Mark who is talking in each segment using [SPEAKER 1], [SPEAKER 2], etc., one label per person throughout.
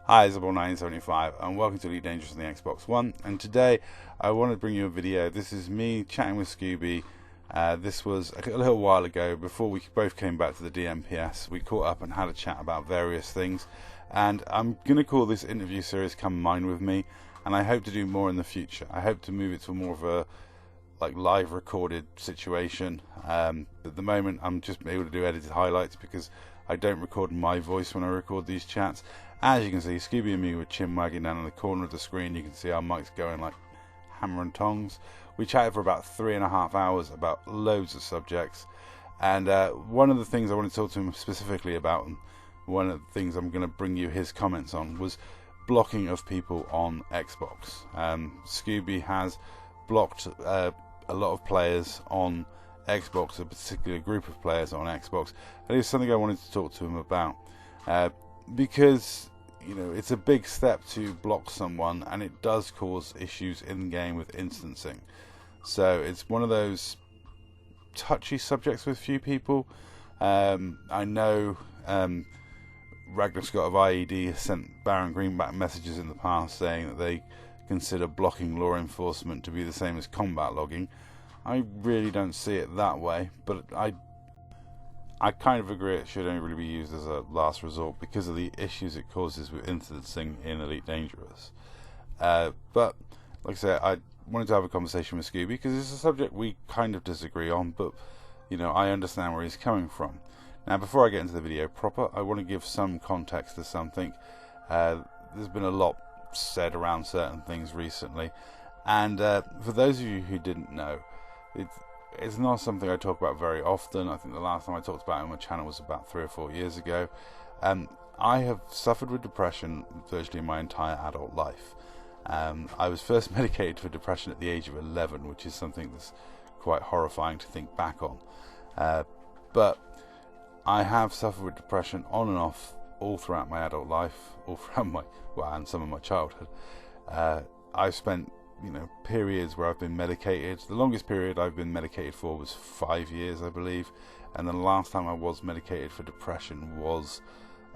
[SPEAKER 1] Hi, Isabel1975 and welcome to Elite Dangerous on the Xbox One. And today I want to bring you a video. This is me chatting with Scooby. This was a little while ago before we both came back to the DMPS. We caught up and had a chat about various things. And I'm going to call this interview series Come Mine With Me. And I hope to do more in the future. I hope to move it to more of a live recorded situation. At the moment I'm just able to do edited highlights because I don't record my voice when I record these chats. As you can see, Scooby and me were chin wagging down in the corner of the screen. You can see our mics going like hammer and tongs. We chatted for about 3.5 hours about loads of subjects, and one of the things I wanted to talk to him specifically about, and one of the things I'm going to bring you his comments on, was blocking of people on Xbox. Scooby has blocked a lot of players on Xbox, a particular group of players on Xbox, and it's something I wanted to talk to him about because it's a big step to block someone, and it does cause issues in game with instancing. So it's one of those touchy subjects with few people. I know Ragnar Scott of IED has sent Baron Greenback messages in the past saying that they consider blocking law enforcement to be the same as combat logging. I really don't see it that way, but I kind of agree it should only really be used as a last resort because of the issues it causes with instancing in Elite Dangerous. But like I said, I wanted to have a conversation with Scooby because it's a subject we kind of disagree on, but I understand where he's coming from. Now, before I get into the video proper, I want to give some context to something. There's been a lot said around certain things recently, and for those of you who didn't know, it's not something I talk about very often. I think the last time I talked about it on my channel was about 3 or 4 years ago. I have suffered with depression virtually my entire adult life. I was first medicated for depression at the age of 11, which is something that's quite horrifying to think back on. But I have suffered with depression on and off all throughout my adult life, all throughout and some of my childhood. I've spent periods where I've been medicated. The longest period I've been medicated for was 5 years, I believe, and the last time I was medicated for depression was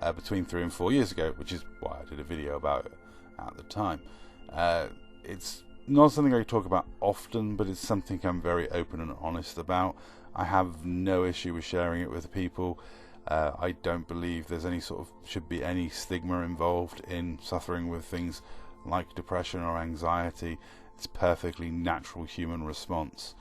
[SPEAKER 1] between 3 and 4 years ago, which is why I did a video about it at the time. It's not something I talk about often, but it's something I'm very open and honest about. I have no issue with sharing it with people. I don't believe there's should be any stigma involved in suffering with things like depression or anxiety. It's a perfectly natural human response,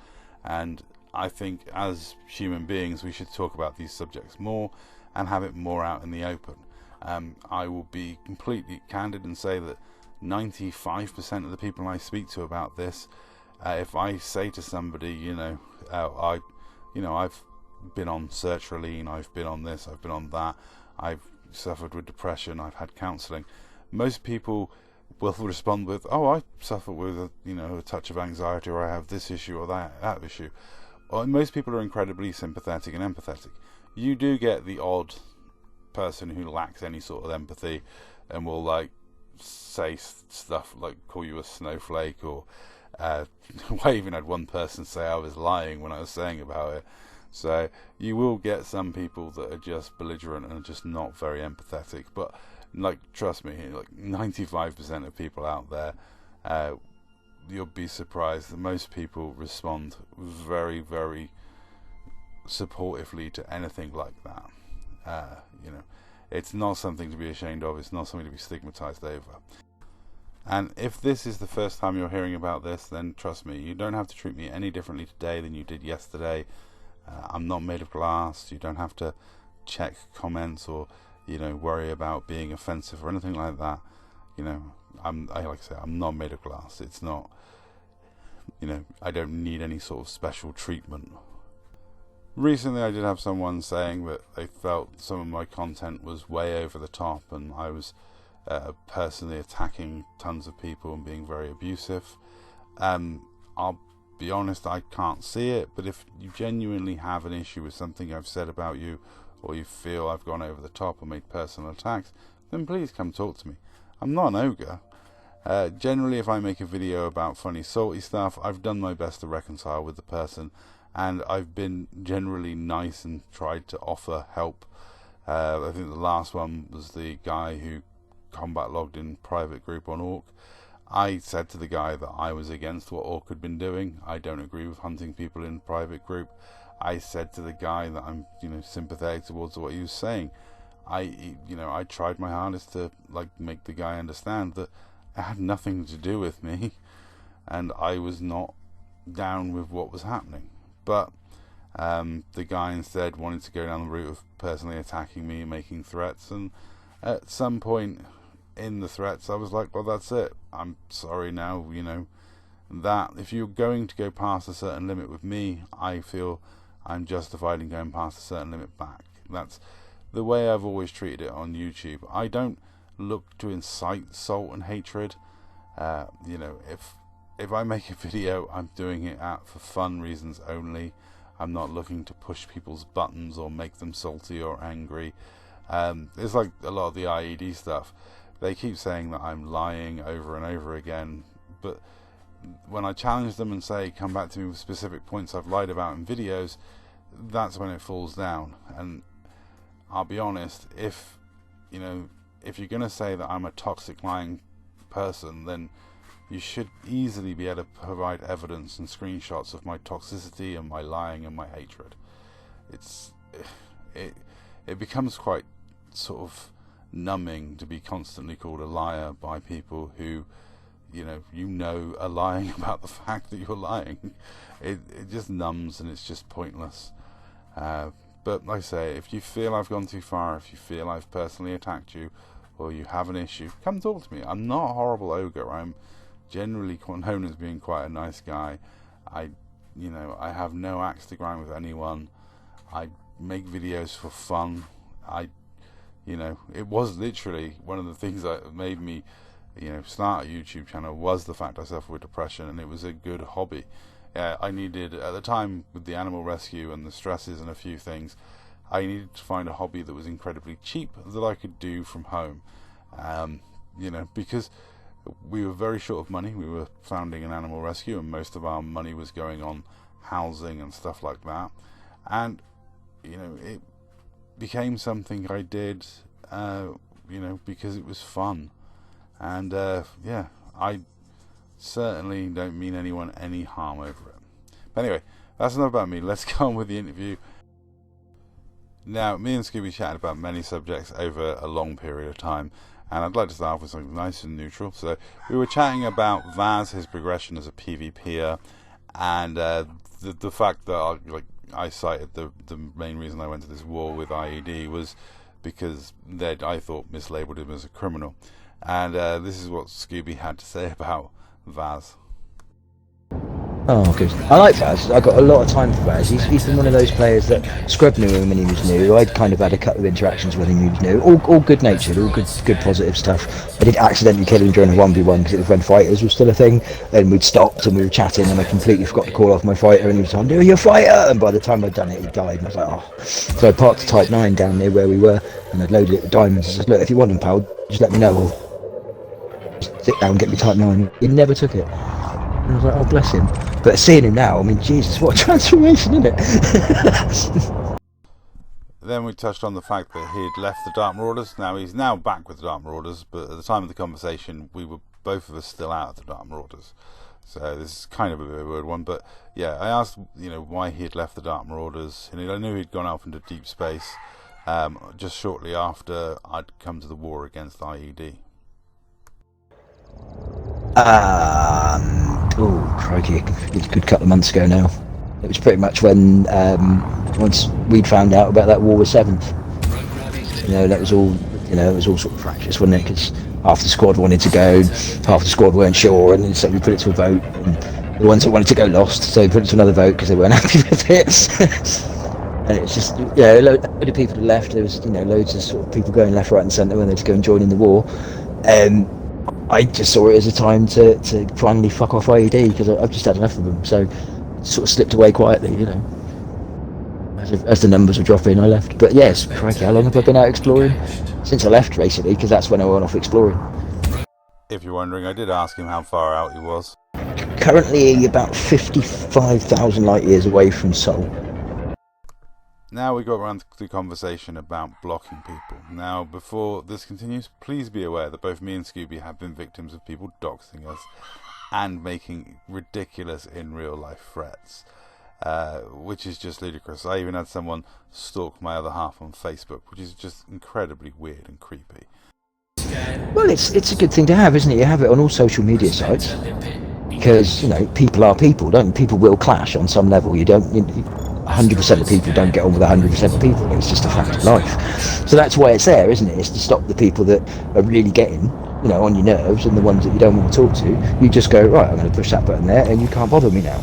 [SPEAKER 1] and I think as human beings we should talk about these subjects more and have it more out in the open. I will be completely candid and say that 95% of the people I speak to about this, if I say to somebody, I've been on sertraline, I've been on this, I've been on that, I've suffered with depression, I've had counselling, most people will respond with, oh, I suffer with a touch of anxiety, or I have this issue or that issue. Well, most people are incredibly sympathetic and empathetic. You do get the odd person who lacks any sort of empathy and will say stuff like call you a snowflake, or I even had one person say I was lying when I was saying about it. So you will get some people that are just belligerent and just not very empathetic, but trust me, 95% of people out there, you'll be surprised that most people respond very, very supportively to anything like that. It's not something to be ashamed of. It's not something to be stigmatized over. And if this is the first time you're hearing about this, then trust me, you don't have to treat me any differently today than you did yesterday. I'm not made of glass. You don't have to check comments or worry about being offensive or anything like that. Like I say, I'm not made of glass. It's not, I don't need any sort of special treatment. Recently I did have someone saying that they felt some of my content was way over the top and I was personally attacking tons of people and being very abusive. I'll be honest, I can't see it, but if you genuinely have an issue with something I've said about you, or you feel I've gone over the top or made personal attacks, then please come talk to me. I'm not an ogre. Generally, if I make a video about funny, salty stuff, I've done my best to reconcile with the person, and I've been generally nice and tried to offer help. I think the last one was the guy who combat logged in private group on Orc. I said to the guy that I was against what Orc had been doing. I don't agree with hunting people in private group. I said to the guy that I'm, sympathetic towards what he was saying. I tried my hardest to make the guy understand that it had nothing to do with me, and I was not down with what was happening. But the guy instead wanted to go down the route of personally attacking me and making threats, and at some point in the threats I was like, well, that's it, I'm sorry now, that if you're going to go past a certain limit with me, I feel I'm justified in going past a certain limit back. That's the way I've always treated it on YouTube. I don't look to incite salt and hatred. If I make a video, I'm doing it for fun reasons only. I'm not looking to push people's buttons or make them salty or angry. It's like a lot of the IED stuff. They keep saying that I'm lying over and over again, but when I challenge them and say, come back to me with specific points I've lied about in videos, that's when it falls down. And I'll be honest, if you're going to say that I'm a toxic lying person, then you should easily be able to provide evidence and screenshots of my toxicity and my lying and my hatred. It becomes quite sort of numbing to be constantly called a liar by people who are lying about the fact that you're lying. It just numbs, and it's just pointless. But like I say, if you feel I've gone too far, if you feel I've personally attacked you, or you have an issue, come talk to me. I'm not a horrible ogre. I'm generally known as being quite a nice guy. I have no axe to grind with anyone. I make videos for fun. It was literally one of the things that made me start a YouTube channel, was the fact I suffer with depression, and it was a good hobby. I needed, at the time, with the animal rescue and the stresses and a few things, I needed to find a hobby that was incredibly cheap that I could do from home. Because we were very short of money. We were founding an animal rescue, and most of our money was going on housing and stuff like that. And it became something I did because it was fun. And I certainly don't mean anyone any harm over it. But anyway, that's enough about me. Let's go on with the interview. Now, me and Scooby chatted about many subjects over a long period of time, and I'd like to start off with something nice and neutral. So we were chatting about Vaz, his progression as a PvPer, and the fact that I cited the main reason I went to this war with IED was because I thought mislabeled him as a criminal. And this is what Scooby had to say about Vaz.
[SPEAKER 2] Oh, good. I like Vaz. I got a lot of time for Vaz. He's been one of those players that Scrub knew him when he was new. I'd kind of had a couple of interactions with him when he was new. All good-natured, all good positive stuff. I did accidentally kill him during a 1v1 because it was when fighters was still a thing. Then we'd stopped and we were chatting, and I completely forgot to call off my fighter, and he was like, "No, you're a fighter!" And by the time I'd done it, he died. And I was like, oh. So I parked the Type 9 down near where we were, and I'd loaded it with diamonds. I said, "Look, if you want them, pal, just let me know. I'll sit down and get me Type 9. He never took it. And I was like, oh, bless him. But seeing him now, I mean, Jesus, what a transformation, isn't it?
[SPEAKER 1] Then we touched on the fact that he'd left the Dark Marauders. Now, he's now back with the Dark Marauders, but at the time of the conversation, we were both of us still out of the Dark Marauders. So this is kind of a bit of a weird one, but yeah, I asked, why he had left the Dark Marauders, and I knew he'd gone off into deep space just shortly after I'd come to the war against IED.
[SPEAKER 2] Oh, crikey, it's a good couple of months ago now. It was pretty much when, once we'd found out about that war with 7th. That was all, it was all sort of fractious, wasn't it? Because half the squad wanted to go, half the squad weren't sure, and so we put it to a vote. And the ones that wanted to go lost, so we put it to another vote because they weren't happy with it. And it's just, a load of people had left. There was, loads of sort of people going left, right and centre when they had to go and join in the war. I just saw it as a time to finally fuck off IED, because I've just had enough of them. So it sort of slipped away quietly, As the numbers were dropping, I left. But yes, crikey, how long have I been out exploring? Since I left, basically, because that's when I went off exploring.
[SPEAKER 1] If you're wondering, I did ask him how far out he was.
[SPEAKER 2] Currently about 55,000 light years away from Sol.
[SPEAKER 1] Now we got around to the conversation about blocking people. Now, before this continues, please be aware that both me and Scooby have been victims of people doxing us and making ridiculous in real life threats, which is just ludicrous. I even had someone stalk my other half on Facebook, which is just incredibly weird and creepy.
[SPEAKER 2] Well, it's a good thing to have, isn't it? You have it on all social media sites because, you know, people are people, don't people will clash on some level. You don't 100% of people don't get on with 100% of people. It's just a fact of life. So that's why it's there, isn't it? It's to stop the people that are really getting, you know, on your nerves, and the ones that you don't want to talk to. You just go, right, I'm going to push that button there, and you can't bother me now.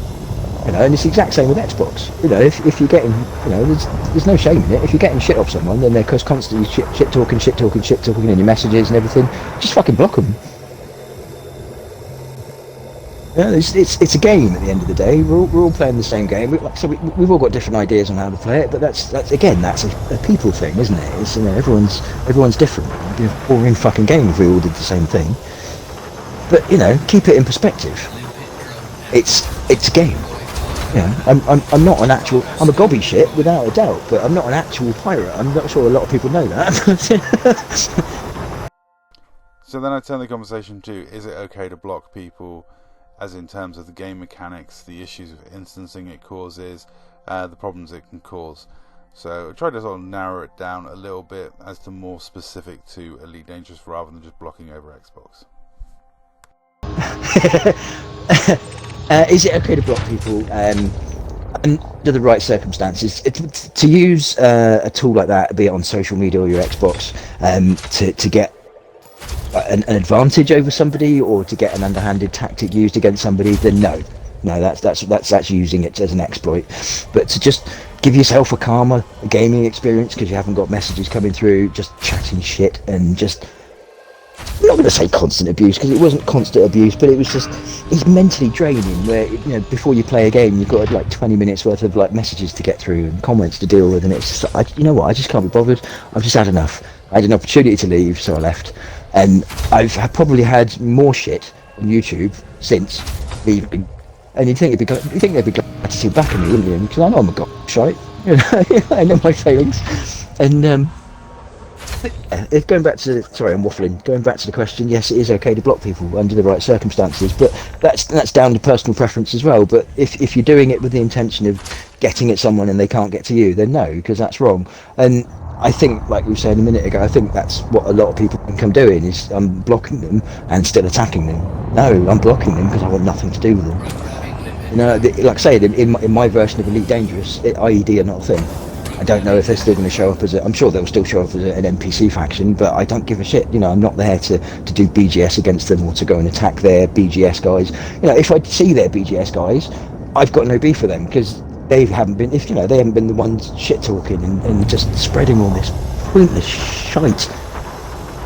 [SPEAKER 2] You know, and it's the exact same with Xbox. You know, if you're getting, you know, there's no shame in it. If you're getting shit off someone, then they're constantly shit talking in your messages and everything. Just fucking block them. Yeah, it's a game at the end of the day. We're all playing the same game. We've all got different ideas on how to play it, but that's a people thing, isn't it? It's, you know, everyone's different. It'd be a boring fucking game if we all did the same thing. But, you know, keep it in perspective. It's a game. Yeah, I'm not an actual. I'm a gobby shit without a doubt, but I'm not an actual pirate. I'm not sure a lot of people know that.
[SPEAKER 1] So then I turn the conversation to: is it okay to block people, as in terms of the game mechanics, the issues of instancing it causes, the problems it can cause? So I try to sort of narrow it down a little bit as to more specific to Elite Dangerous rather than just blocking over Xbox.
[SPEAKER 2] Is it okay to block people under the right circumstances? To use a tool like that, be it on social media or your Xbox, to get an advantage over somebody, or to get an underhanded tactic used against somebody, then no, that's using it as an exploit. But to just give yourself a calmer gaming experience because you haven't got messages coming through, just chatting shit and just, I'm not going to say constant abuse because it wasn't constant abuse, but it's mentally draining where, you know, before you play a game you've got like 20 minutes worth of like messages to get through and comments to deal with, and it's just, you know what, I just can't be bothered. I've just had enough. I had an opportunity to leave, so I left, and I've probably had more shit on YouTube since leaving, and you'd think they'd be glad to see back at me, wouldn't you? Because I know I'm a shite, you know, I know my failings, and going back to, sorry, I'm waffling. Going back to the question, yes, it is okay to block people under the right circumstances, but that's down to personal preference as well. But if you're doing it with the intention of getting at someone and they can't get to you, then no, because that's wrong. And I think, like we were saying a minute ago, I think that's what a lot of people can come doing, is I'm blocking them and still attacking them. No, I'm blocking them because I want nothing to do with them. You know, like I say, in my version of Elite Dangerous, IED are not a thing. I don't know if they're still going to show up I'm sure they'll still show up as an NPC faction, but I don't give a shit. You know, I'm not there to do BGS against them or to go and attack their BGS guys. You know, if I see their BGS guys, I've got no beef for them because they haven't been the ones shit talking and just spreading all this pointless shite.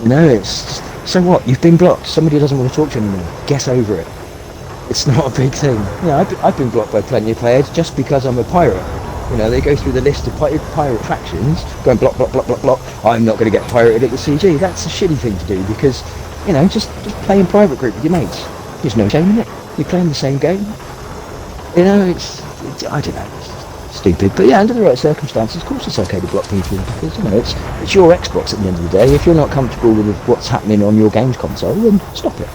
[SPEAKER 2] You know, it's so what? You've been blocked. Somebody doesn't want to talk to you anymore. Get over it. It's not a big thing. You know, I've been blocked by plenty of players just because I'm a pirate. You know, they go through the list of pirate factions, going block. I'm not going to get pirated at the CG. That's a shitty thing to do because, you know, just play in private group with your mates. There's no shame in it. You're playing the same game. You know, it's I don't know, it's stupid. But yeah, under the right circumstances, of course it's okay to block people because, you know, it's your Xbox at the end of the day. If you're not comfortable with what's happening on your games console, then stop it.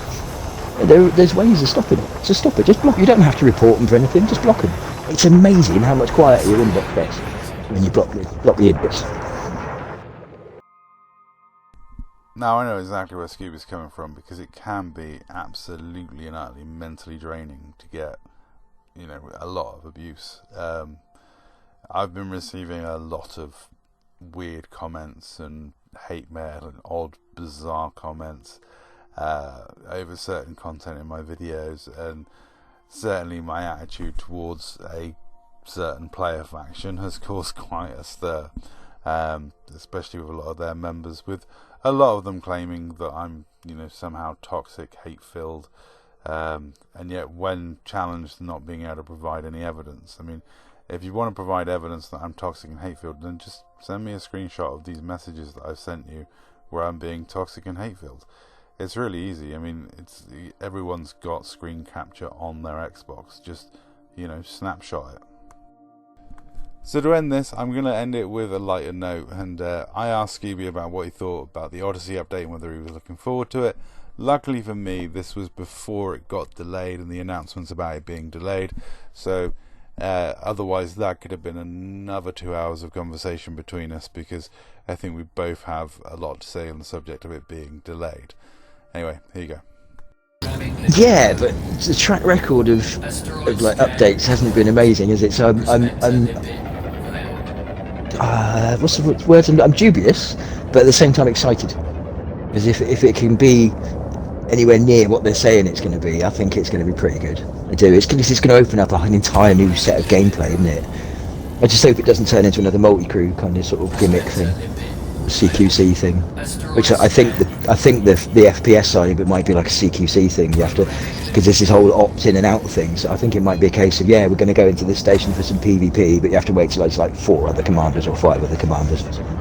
[SPEAKER 2] There's ways of stopping it. Just stop it. Just block. You don't have to report them for anything. Just block them. It's amazing how much quieter your inbox gets when you block the idiots.
[SPEAKER 1] Now I know exactly where Scooby's coming from, because it can be absolutely and utterly mentally draining to get, you know, a lot of abuse. I've been receiving a lot of weird comments and hate mail and odd, bizarre comments over certain content in my videos, and certainly my attitude towards a certain player faction has caused quite a stir, especially with a lot of their members, with a lot of them claiming that I'm, you know, somehow toxic, hate-filled, and yet when challenged, not being able to provide any evidence. I mean, if you want to provide evidence that I'm toxic and hate-filled, then just send me a screenshot of these messages that I've sent you where I'm being toxic and hate-filled. It's really easy. I mean, everyone's got screen capture on their Xbox. Just, you know, snapshot it. So to end this, I'm going to end it with a lighter note, and I asked Scooby about what he thought about the Odyssey update and whether he was looking forward to it. Luckily for me, this was before it got delayed and the announcements about it being delayed, so otherwise that could have been another 2 hours of conversation between us, because I think we both have a lot to say on the subject of it being delayed. Anyway, here you go.
[SPEAKER 2] Yeah, but the track record of like updates hasn't been amazing, is it? So what's the word? I'm dubious, but at the same time excited. Because if it can be anywhere near what they're saying it's going to be, I think it's going to be pretty good. I do. It's going to open up an entire new set of gameplay, isn't it? I just hope it doesn't turn into another multi-crew kind of sort of gimmick thing, CQC thing. Which I think the FPS side of it might be like a CQC thing. You have to, because there's this whole opt-in and out thing. So I think it might be a case of, yeah, we're going to go into this station for some PvP, but you have to wait till it's like 4 other commanders or 5 other commanders or something.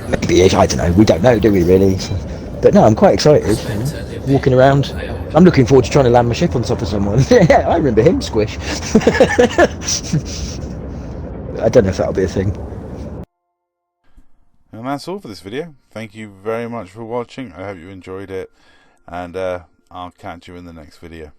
[SPEAKER 2] Maybe, I don't know. We don't know, do we really? So, but no, I'm quite excited. You know, walking around. I'm looking forward to trying to land my ship on top of someone. Yeah, I remember him, Squish. I don't know if that'll be a thing.
[SPEAKER 1] And that's all for this video. Thank you very much for watching. I hope you enjoyed it, and I'll catch you in the next video.